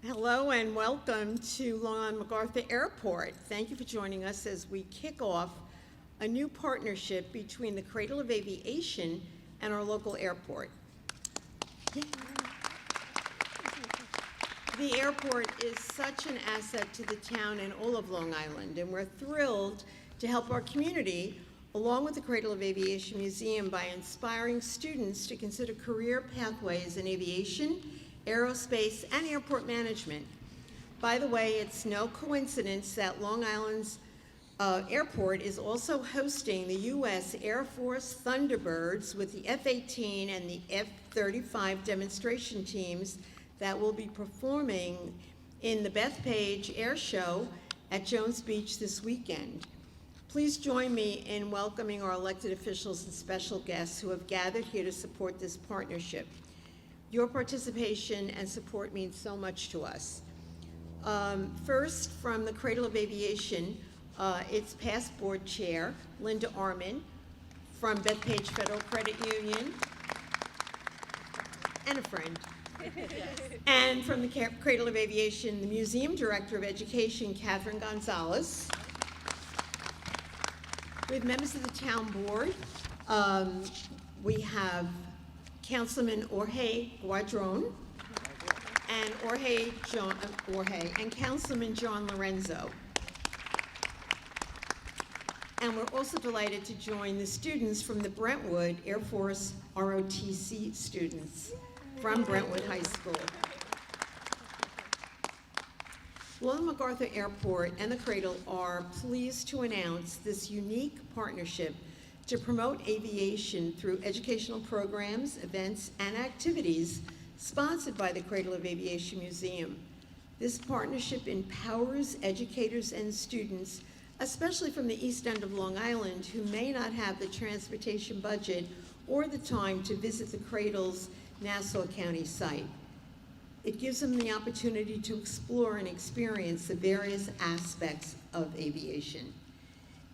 Hello and welcome to Long Island MacArthur Airport. Thank you for joining us as we kick off a new partnership between the Cradle of Aviation and our local airport. The airport is such an asset to the town and all of Long Island, and we're thrilled to help our community along with the Cradle of Aviation Museum by inspiring students to consider career pathways in aviation, aerospace, and airport management. By the way, it's no coincidence that Long Island's airport is also hosting the U.S. Air Force Thunderbirds with the F-18 and the F-35 demonstration teams that will be performing in the Bethpage Air Show at Jones Beach this weekend. Please join me in welcoming our elected officials and special guests who have gathered here to support this partnership. Your participation and support means so much to us. First, from the Cradle of Aviation, its past board chair, Linda Arman, from Bethpage Federal Credit Union, and a friend. And from the Cradle of Aviation, the Museum Director of Education, Catherine Gonzalez. We have members of the town board. We have Councilman Jorge Guadron and Councilman John Lorenzo. And we're also delighted to join the students from the Brentwood Air Force ROTC students from Brentwood High School. Long Island MacArthur Airport and the Cradle are pleased to announce this unique partnership to promote aviation through educational programs, events, and activities sponsored by the Cradle of Aviation Museum. This partnership empowers educators and students, especially from the east end of Long Island, who may not have the transportation budget or the time to visit the Cradle's Nassau County site. It gives them the opportunity to explore and experience the various aspects of aviation.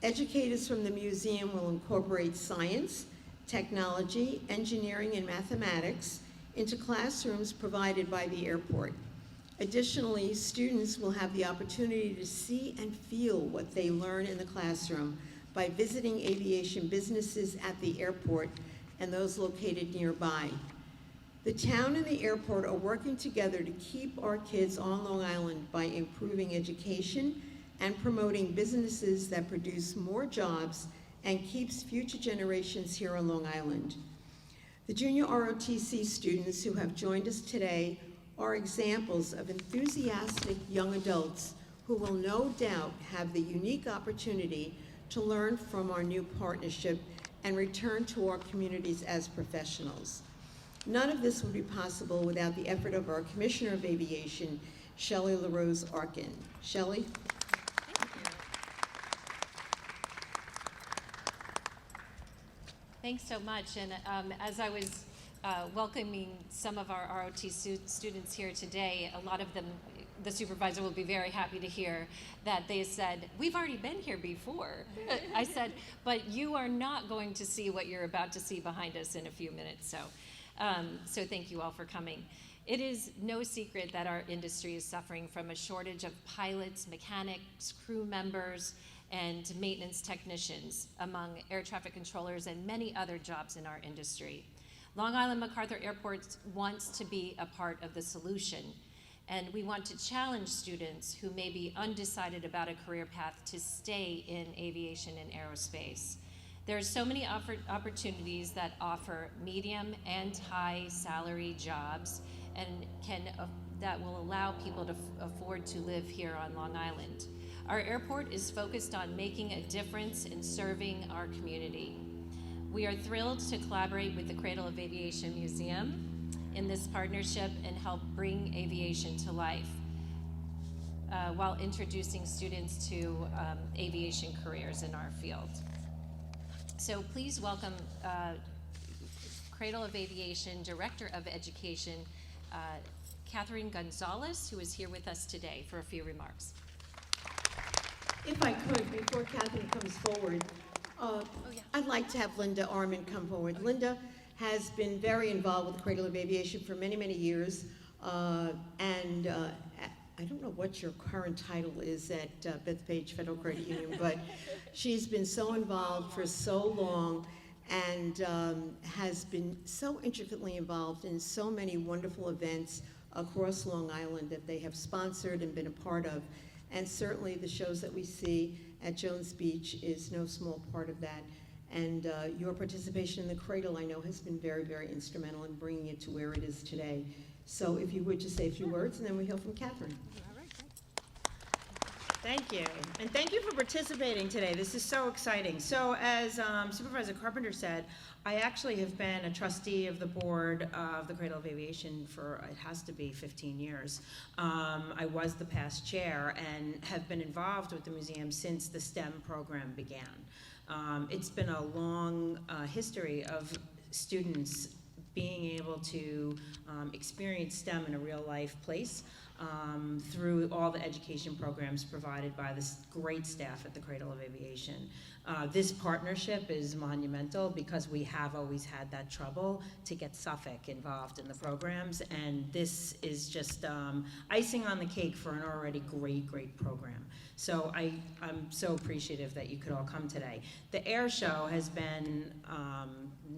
Educators from the museum will incorporate science, technology, engineering, and mathematics into classrooms provided by the airport. Additionally, students will have the opportunity to see and feel what they learn in the classroom by visiting aviation businesses at the airport and those located nearby. The town and the airport are working together to keep our kids on Long Island by improving education and promoting businesses that produce more jobs and keeps future generations here on Long Island. The junior ROTC students who have joined us today are examples of enthusiastic young adults who will no doubt have the unique opportunity to learn from our new partnership and return to our communities as professionals. None of this would be possible without the effort of our Commissioner of Aviation, Shelley LaRose Arkin. Shelley? Thanks so much. And as I was welcoming some of our ROT students here today, a lot of them, the supervisor will be very happy to hear that they said, we've already been here before. I said, but you are not going to see what you're about to see behind us in a few minutes. So thank you all for coming. It is no secret that our industry is suffering from a shortage of pilots, mechanics, crew members, and maintenance technicians, among air traffic controllers and many other jobs in our industry. Long Island MacArthur Airport wants to be a part of the solution, and we want to challenge students who may be undecided about a career path to stay in aviation and aerospace. There are so many opportunities that offer medium and high salary jobs and that will allow people to afford to live here on Long Island. Our airport is focused on making a difference in serving our community. We are thrilled to collaborate with the Cradle of Aviation Museum in this partnership and help bring aviation to life while introducing students to aviation careers in our field. So please welcome Cradle of Aviation Director of Education, Catherine Gonzalez, who is here with us today for a few remarks. If I could, before Catherine comes forward, I'd like to have Linda Arman come forward. Linda has been very involved with the Cradle of Aviation for many, many years. I don't know what your current title is at Bethpage Federal Credit Union, but she's been so involved for so long and has been so intricately involved in so many wonderful events across Long Island that they have sponsored and been a part of. And certainly the shows that we see at Jones Beach is no small part of that. And your participation in the Cradle, I know, has been very, very instrumental in bringing it to where it is today. So if you would just say a few words, and then we hear from Catherine. Thank you, and thank you for participating today. This is so exciting. So as Supervisor Carpenter said, I actually have been a trustee of the board of the Cradle of Aviation for, it has to be 15 years. I was the past chair and have been involved with the museum since the STEM program began. It's been a long history of students being able to experience STEM in a real life place through all the education programs provided by this great staff at the Cradle of Aviation. This partnership is monumental because we have always had that trouble to get Suffolk involved in the programs, and this is just icing on the cake for an already great, great program. So I'm so appreciative that you could all come today. The air show has been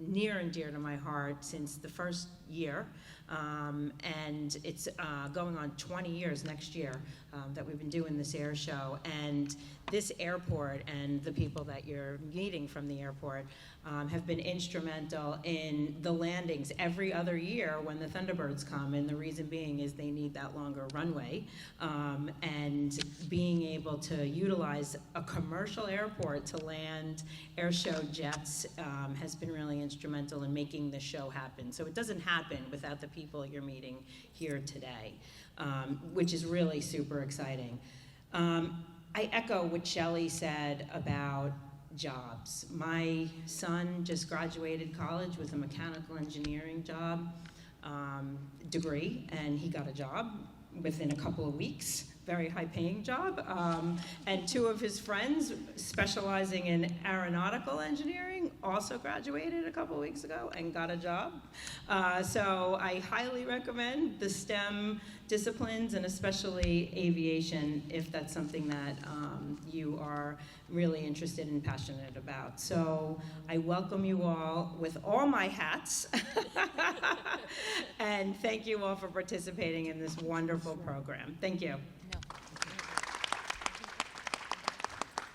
near and dear to my heart since the first year, and it's going on 20 years next year that we've been doing this air show. And this airport and the people that you're meeting from the airport have been instrumental in the landings every other year when the Thunderbirds come, and the reason being is they need that longer runway, and being able to utilize a commercial airport to land air show jets has been really instrumental in making the show happen. So it doesn't happen without the people you're meeting here today, which is really super exciting. I echo what Shelley said about jobs. My son just graduated college with a mechanical engineering job degree, and he got a job within a couple of weeks, very high-paying job. And two of his friends specializing in aeronautical engineering also graduated a couple of weeks ago and got a job. So I highly recommend the STEM disciplines, and especially aviation, if that's something that you are really interested and passionate about. So I welcome you all with all my hats. And thank you all for participating in this wonderful program. Thank you.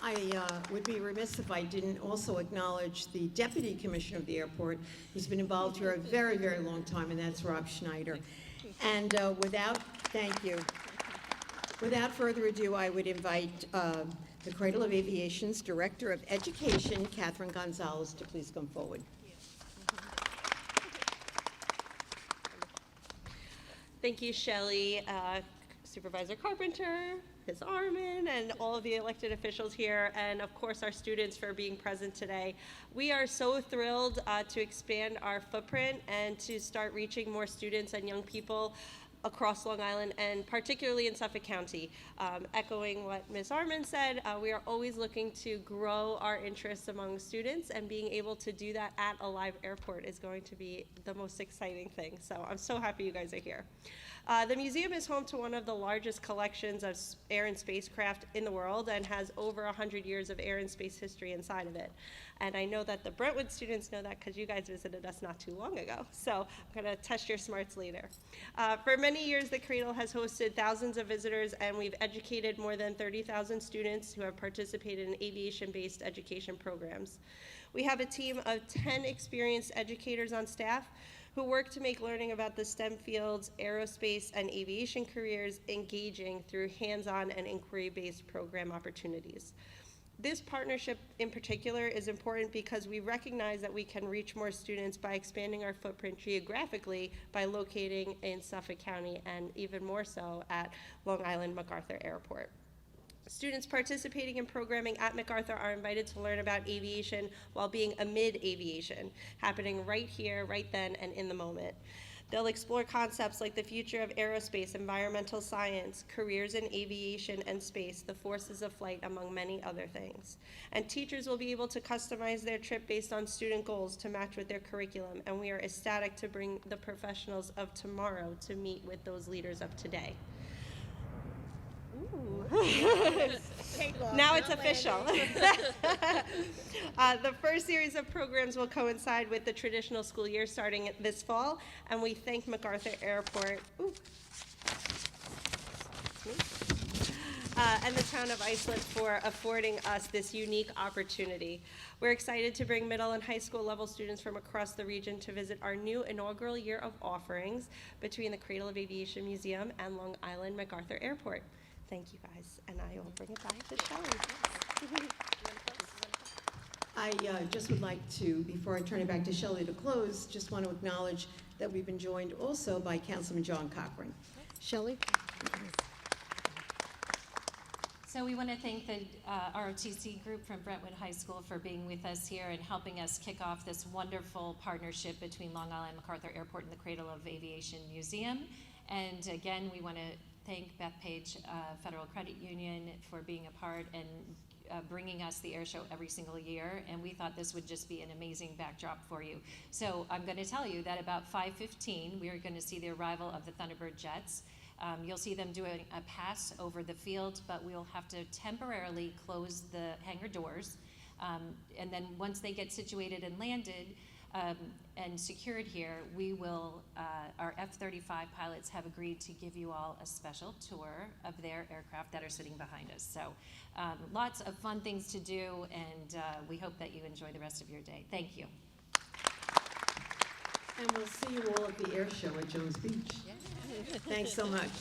I would be remiss if I didn't also acknowledge the Deputy Commissioner of the airport, who's been involved here a very, very long time, and that's Rob Schneider. And thank you. Without further ado, I would invite the Cradle of Aviation's Director of Education, Catherine Gonzalez, to please come forward. Thank you, Shelley, Supervisor Carpenter, Ms. Arman, and all of the elected officials here, and of course our students for being present today. We are so thrilled to expand our footprint and to start reaching more students and young people across Long Island, and particularly in Suffolk County. Echoing what Ms. Arman said, we are always looking to grow our interests among students, and being able to do that at a live airport is going to be the most exciting thing. So I'm so happy you guys are here. The museum is home to one of the largest collections of air and spacecraft in the world, and has over 100 years of air and space history inside of it. And I know that the Brentwood students know that because you guys visited us not too long ago. So I'm going to test your smarts later. For many years, the Cradle has hosted thousands of visitors, and we've educated more than 30,000 students who have participated in aviation-based education programs. We have a team of 10 experienced educators on staff who work to make learning about the STEM fields, aerospace, and aviation careers engaging through hands-on and inquiry-based program opportunities. This partnership in particular is important because we recognize that we can reach more students by expanding our footprint geographically by locating in Suffolk County, and even more so at Long Island MacArthur Airport. Students participating in programming at MacArthur are invited to learn about aviation while being amid aviation, happening right here, right then, and in the moment. They'll explore concepts like the future of aerospace, environmental science, careers in aviation and space, the forces of flight, among many other things. And teachers will be able to customize their trip based on student goals to match with their curriculum, and we are ecstatic to bring the professionals of tomorrow to meet with those leaders of today. Now it's official. The first series of programs will coincide with the traditional school year starting this fall, and we thank MacArthur Airport and the Town of Islip for affording us this unique opportunity. We're excited to bring middle and high school level students from across the region to visit our new inaugural year of offerings between the Cradle of Aviation Museum and Long Island MacArthur Airport. Thank you, guys, and I will bring it back to Shelley. I just would like to, before I turn it back to Shelley to close, just want to acknowledge that we've been joined also by Councilman John Cochran. Shelley? So we want to thank the ROTC group from Brentwood High School for being with us here and helping us kick off this wonderful partnership between Long Island MacArthur Airport and the Cradle of Aviation Museum. And again, we want to thank Bethpage Federal Credit Union for being a part and bringing us the air show every single year, and we thought this would just be an amazing backdrop for you. So I'm going to tell you that about 5:15, we are going to see the arrival of the Thunderbird jets. You'll see them doing a pass over the field, but we'll have to temporarily close the hangar doors. And then once they get situated and landed, and secured here, we will, our F-35 pilots have agreed to give you all a special tour of their aircraft that are sitting behind us. So lots of fun things to do, and we hope that you enjoy the rest of your day. Thank you. And we'll see you all at the air show at Jones Beach. Thanks so much.